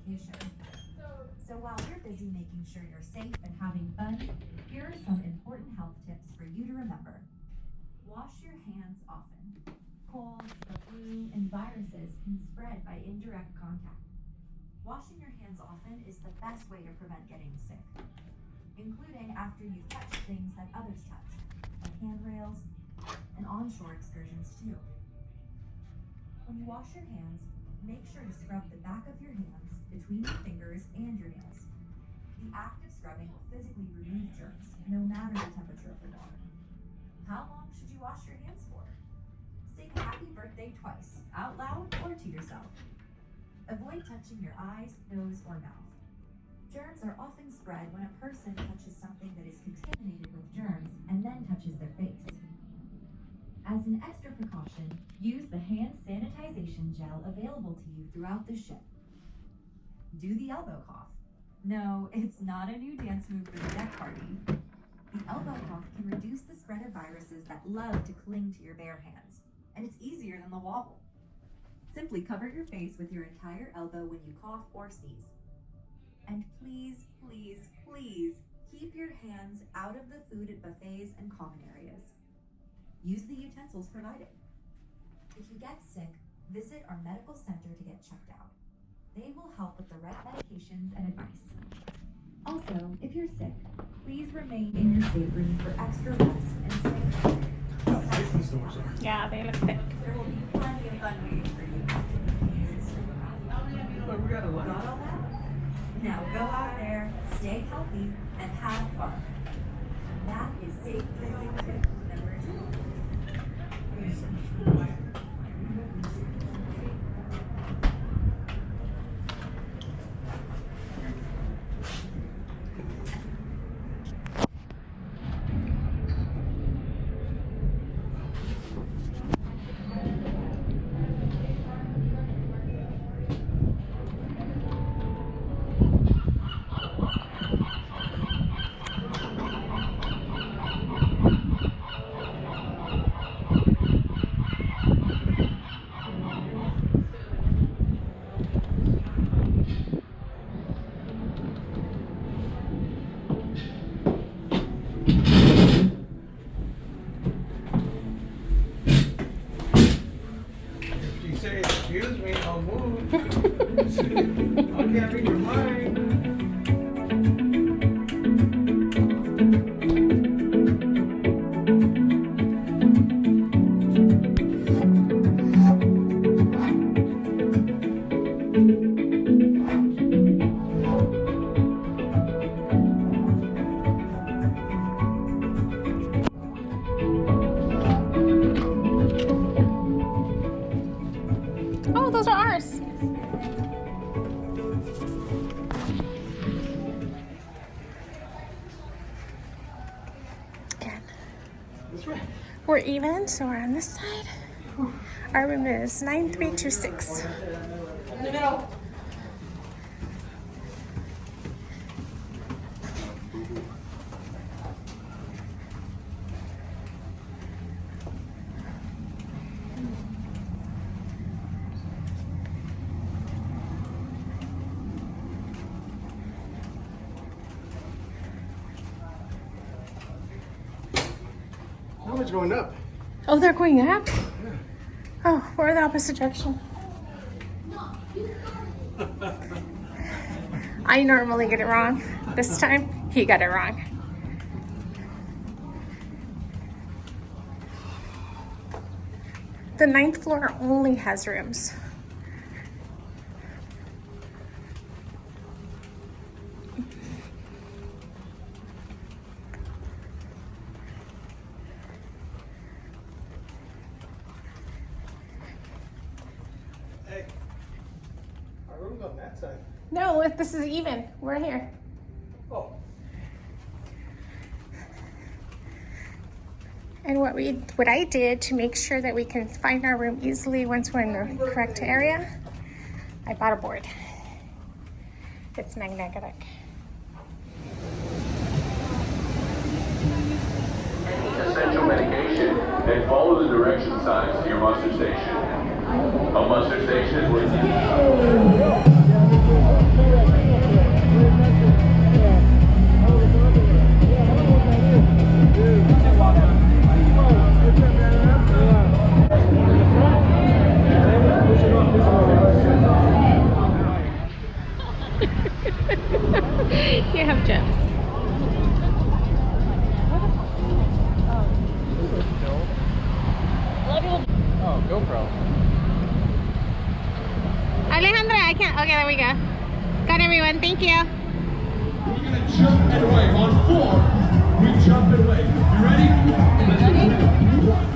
vacation. So while we're busy making sure you're safe and having fun, here are some important health tips for you to remember. Wash your hands often. Colds, the flu, and viruses can spread by indirect contact. Washing your hands often is the best way to prevent getting sick, including after you've touched things that others touch, like handrails and onshore excursions too. When you wash your hands, make sure to scrub the back of your hands between your fingers and your nails. The act of scrubbing will physically remove germs, no matter the temperature of the water. How long should you wash your hands for? Sing happy birthday twice, out loud or to yourself. Avoid touching your eyes, nose, or mouth. Germs are often spread when a person touches something that is contaminated with germs and then touches their face. As an extra precaution, use the hand sanitization gel available to you throughout the ship. Do the elbow cough. No, it's not a new dance move for the deck party. The elbow cough can reduce the spread of viruses that love to cling to your bare hands, and it's easier than the wobble. Simply cover your face with your entire elbow when you cough or sneeze. And please, please, please keep your hands out of the food at buffets and common areas. Use the utensils provided. If you get sick, visit our medical center to get checked out. They will help with the right medications and advice. Also, if you're sick, please remain in your stateroom for extra rest and stay. Yeah, they look thick. There will be plenty of fun waiting for you. Oh, we got a lot. Got all that? Now go out there, stay healthy, and have fun. And that is safe drinking tip number 2. Excuse me, I'll move. I can't read your mind. Oh, those are ours. Again. This way. We're even, so we're on this side. Our room is 9326. In the middle. Oh, it's going up. Oh, they're going up? Oh, we're the opposite direction. I normally get it wrong. This time, he got it wrong. The 9th floor only has rooms. Hey, our room's on that side. No, if this is even. We're here. Oh. And what I did to make sure that we can find our room easily once we're in the correct area, I bought a board. It's magnetic. Essential medication and follow the direction signs to your muster station. A muster station is where Okay, there we go. Got everyone. Thank you. We're gonna jump and away. On 4, we jump and away. You ready? Ready? 1.